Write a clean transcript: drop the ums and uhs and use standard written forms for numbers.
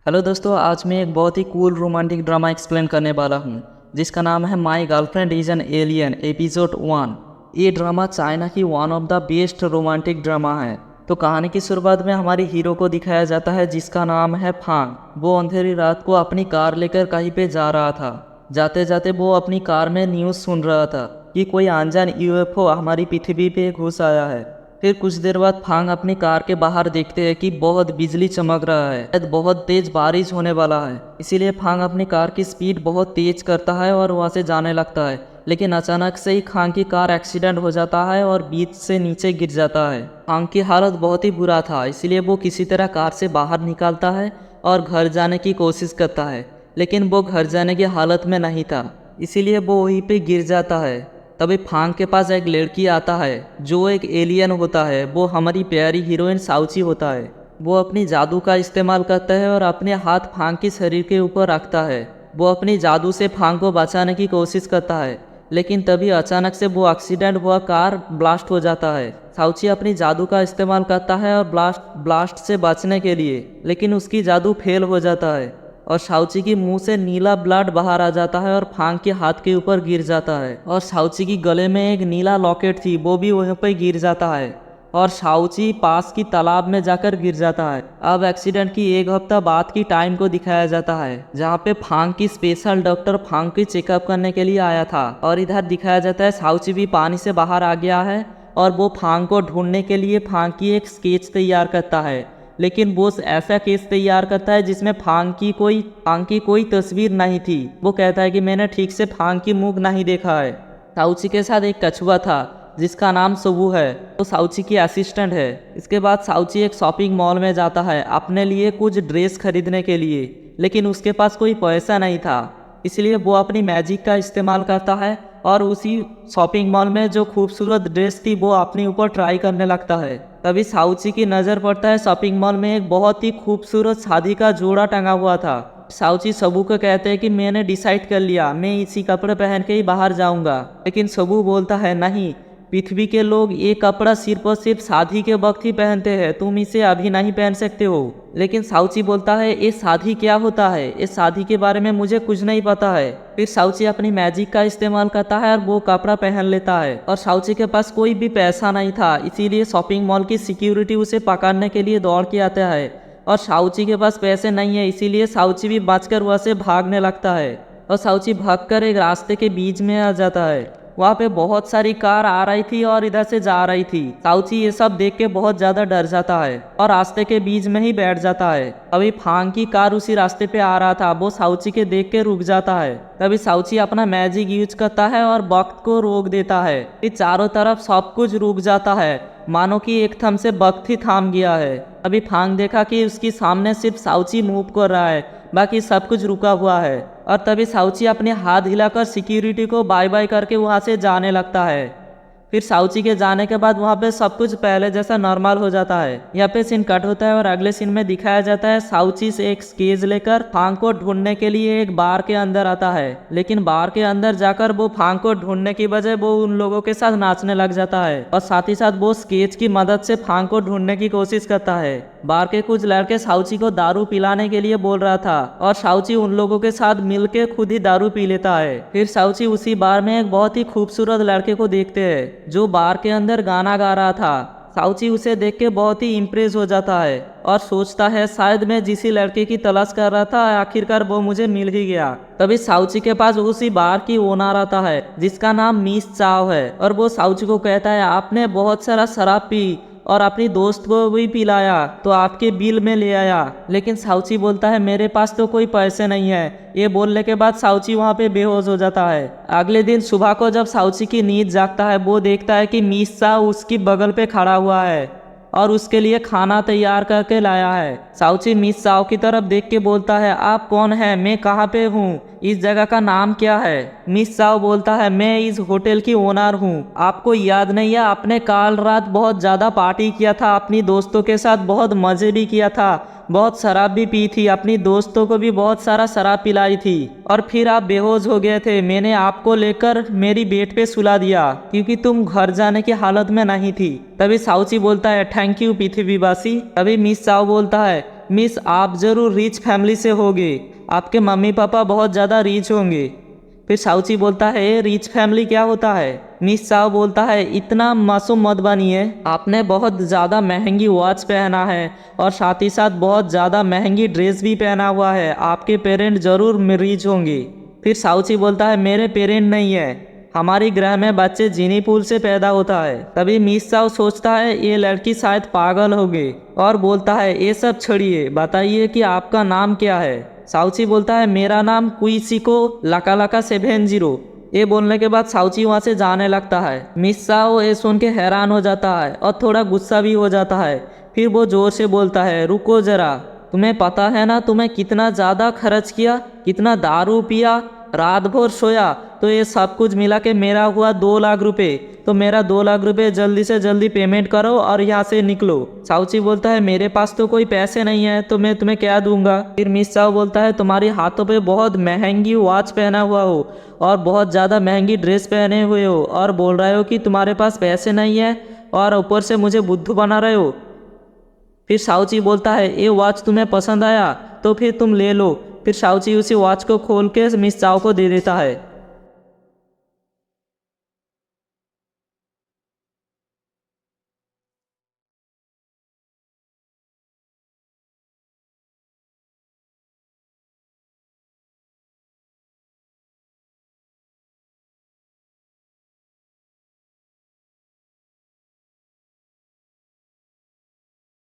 Hello दोस्तों, आज मैं एक बहुत ही कूल रोमांटिक ड्रामा एक्सप्लेन करने वाला हूँ जिसका नाम है my girlfriend is an alien episode 1। ये ड्रामा चाइना की one of the best romantic drama है। तो कहानी की शुरुआत में हमारे हीरो को दिखाया जाता है जिसका नाम है फांग। वो अंधेरी रात को अपनी कार लेकर कहीं पे जा रहा था। जाते जाते वो अपनी कार में न्यूज़ सुन रहा था कि कोई अनजान यूएफओ हमारी पृथ्वी पे घुस आया है। फिर कुछ देर बाद फांग अपनी कार के बाहर देखते हैं कि बहुत बिजली चमक रहा है, शायद बहुत तेज बारिश होने वाला है। इसीलिए फांग अपनी कार की स्पीड बहुत तेज करता है और वहां से जाने लगता है। लेकिन अचानक से ही फांग की कार एक्सीडेंट हो जाता है और बीच से नीचे गिर जाता है। फांग की हालत बहुत ही बुरा था, इसलिए वो किसी तरह कार से बाहर निकलता है और घर जाने की कोशिश करता है। लेकिन वो घर जाने की हालत में नहीं था, इसीलिए वो वहीं पे गिर जाता है। तभी फांग के पास एक लड़की आता है जो एक एलियन होता है। वो हमारी प्यारी हीरोइन साउची होता है। वो अपनी जादू का इस्तेमाल करता है और अपने हाथ फांग के शरीर के ऊपर रखता है। वो अपनी जादू से फांग को बचाने की कोशिश करता है, लेकिन तभी अचानक से वो एक्सीडेंट हुआ कार ब्लास्ट हो जाता है। साउची अपनी जादू का इस्तेमाल करता है और ब्लास्ट से बचने के लिए, लेकिन उसकी जादू फेल हो जाता है और साउची की मुंह से नीला ब्लड बाहर आ जाता है और फांग के हाथ के ऊपर गिर जाता है। और साउची की गले में एक नीला लॉकेट थी, वो भी वहीं पर गिर जाता है और साउची पास की तालाब में जाकर गिर जाता है। अब एक्सीडेंट की एक हफ्ता बाद की टाइम को दिखाया जाता है जहाँ पे फांग की स्पेशल डॉक्टर फांग की चेकअप करने के लिए आया था। और इधर दिखाया जाता है साउची भी पानी से बाहर आ गया है और वो फांग को ढूंढने के लिए फांग की एक स्केच तैयार करता है। लेकिन वो ऐसा केस तैयार करता है जिसमें फांग की कोई तस्वीर नहीं थी। वो कहता है कि मैंने ठीक से फांग की मुख नहीं देखा है। साउची के साथ एक कछुआ था जिसका नाम सुबू है, तो साउची की असिस्टेंट है। इसके बाद साउची एक शॉपिंग मॉल में जाता है अपने लिए कुछ ड्रेस खरीदने के लिए, लेकिन उसके पास कोई पैसा नहीं था। इसलिए वो अपनी मैजिक का इस्तेमाल करता है और उसी शॉपिंग मॉल में जो खूबसूरत ड्रेस थी वो अपने ऊपर ट्राई करने लगता है। तभी साउची की नज़र पड़ता है शॉपिंग मॉल में एक बहुत ही खूबसूरत शादी का जोड़ा टंगा हुआ था। साउची सबू को कहते हैं कि मैंने डिसाइड कर लिया, मैं इसी कपड़े पहन के ही बाहर जाऊंगा। लेकिन सबू बोलता है नहीं, पृथ्वी के लोग ये कपड़ा सिर्फ और सिर्फ शादी के वक्त ही पहनते हैं, तुम इसे अभी नहीं पहन सकते हो। लेकिन साउची बोलता है ये शादी क्या होता है, इस शादी के बारे में मुझे कुछ नहीं पता है। फिर साउची अपनी मैजिक का इस्तेमाल करता है और वो कपड़ा पहन लेता है। और साउची के पास कोई भी पैसा नहीं था, इसीलिए शॉपिंग मॉल की सिक्योरिटी उसे पकड़ने के लिए दौड़ के आता है। और साउची के पास पैसे नहीं है, इसीलिए साउची भी बचकर वहाँ से भागने लगता है। और साउची भागकर एक रास्ते के बीच में आ जाता है। वहाँ पे बहुत सारी कार आ रही थी और इधर से जा रही थी। साउची ये सब देख के बहुत ज्यादा डर जाता है और रास्ते के बीच में ही बैठ जाता है। अभी फांग की कार उसी रास्ते पे आ रहा था, वो साउची के देख के रुक जाता है। तभी साउची अपना मैजिक यूज करता है और वक्त को रोक देता है। फिर चारों तरफ सब कुछ रुक जाता है, मानो कि एक थम से वक्त ही थाम गया है। अभी फांग देखा कि उसके सामने सिर्फ साउची मूव कर रहा है, बाकी सब कुछ रुका हुआ है। और तभी साउची अपने हाथ हिलाकर सिक्योरिटी को बाय बाय करके वहाँ से जाने लगता है। फिर साउची के जाने के बाद वहाँ पे सब कुछ पहले जैसा नॉर्मल हो जाता है। यहाँ पे सीन कट होता है और अगले सीन में दिखाया जाता है साउची से एक स्केच लेकर फांग को ढूंढने के लिए एक बार के अंदर आता है। लेकिन बार के अंदर जाकर वो फांग को ढूंढने की बजाय वो उन लोगों के साथ नाचने लग जाता है और साथ ही साथ वो स्केच की मदद से फांग को ढूंढने की कोशिश करता है। बार के कुछ लड़के साउची को दारू पिलाने के लिए बोल रहा था और साउची उन लोगों के साथ मिलके खुद ही दारू पी लेता है। फिर साउची उसी बार में एक बहुत ही खूबसूरत लड़के को देखते हैं जो बार के अंदर गाना गा रहा था। साउची उसे देख के बहुत ही इम्प्रेस हो जाता है और सोचता है शायद मैं जिसी लड़के की तलाश कर रहा था आखिरकार वो मुझे मिल ही गया। तभी साउची के पास उसी बार की ओनर आता है जिसका नाम मिस चाव है और वो साउची को कहता है आपने बहुत सारा शराब पी और अपनी दोस्त को भी पिलाया तो आपके बिल में ले आया। लेकिन साउची बोलता है मेरे पास तो कोई पैसे नहीं है। ये बोलने के बाद साउची वहाँ पे बेहोश हो जाता है। अगले दिन सुबह को जब साउची की नींद जागता है वो देखता है कि मिस सा उसकी बगल पे खड़ा हुआ है और उसके लिए खाना तैयार करके लाया है। साउची मिस साओ की तरफ देख के बोलता है आप कौन है, मैं कहाँ पे हूँ, इस जगह का नाम क्या है। मिस साओ बोलता है मैं इस होटल की ओनर हूँ, आपको याद नहीं है आपने कल रात बहुत ज़्यादा पार्टी किया था अपनी दोस्तों के साथ, बहुत मज़े भी किया था, बहुत शराब भी पी थी, अपनी दोस्तों को भी बहुत सारा शराब पिलाई थी और फिर आप बेहोश हो गए थे। मैंने आपको लेकर मेरी बेड पे सुला दिया क्योंकि तुम घर जाने की हालत में नहीं थी। तभी साउची बोलता है थैंक यू पृथ्वीवासी। तभी मिस साओ बोलता है मिस आप ज़रूर रिच फैमिली से होगे, आपके मम्मी पापा बहुत ज़्यादा रिच होंगे। फिर साउची बोलता है रिच फैमिली क्या होता है। मिस साओ बोलता है इतना मासूम मत बनिए, आपने बहुत ज़्यादा महंगी वॉच पहना है और साथ ही साथ बहुत ज़्यादा महंगी ड्रेस भी पहना हुआ है, आपके पेरेंट ज़रूर रिच होंगे। फिर साउची बोलता है मेरे पेरेंट नहीं है, हमारी ग्रह में बच्चे जीनी पूल से पैदा होता है। तभी मिस साओ सोचता है ये लड़की शायद पागल हो गई और बोलता है ये सब छोड़िए, बताइए कि आपका नाम क्या है। साउची बोलता है मेरा नाम कुइसिको लका लका 70। ये बोलने के बाद साउची वहाँ से जाने लगता है। मिस साओ ये सुन के हैरान हो जाता है और थोड़ा गुस्सा भी हो जाता है। फिर वो जोर से बोलता है रुको ज़रा, तुम्हें पता है ना तुम्हें कितना ज़्यादा खर्च किया, कितना दारू पिया, रात भर सोया, तो ये सब कुछ मिला के मेरा हुआ 2 लाख रुपए। तो मेरा 2 लाख रुपए जल्दी से जल्दी पेमेंट करो और यहाँ से निकलो। साउची बोलता है मेरे पास तो कोई पैसे नहीं है, तो मैं तुम्हें क्या दूंगा। फिर मिस साओ बोलता है तुम्हारे हाथों पे बहुत महंगी वॉच पहना हुआ हो और बहुत ज़्यादा महंगी ड्रेस पहने हुए हो और बोल रहे हो कि तुम्हारे पास पैसे नहीं है और ऊपर से मुझे बुद्धू बना रहे हो। फिर साउची बोलता है ये वॉच तुम्हें पसंद आया तो फिर तुम ले लो। फिर साउची उसी वॉच को खोल के मिस साओ को दे देता है।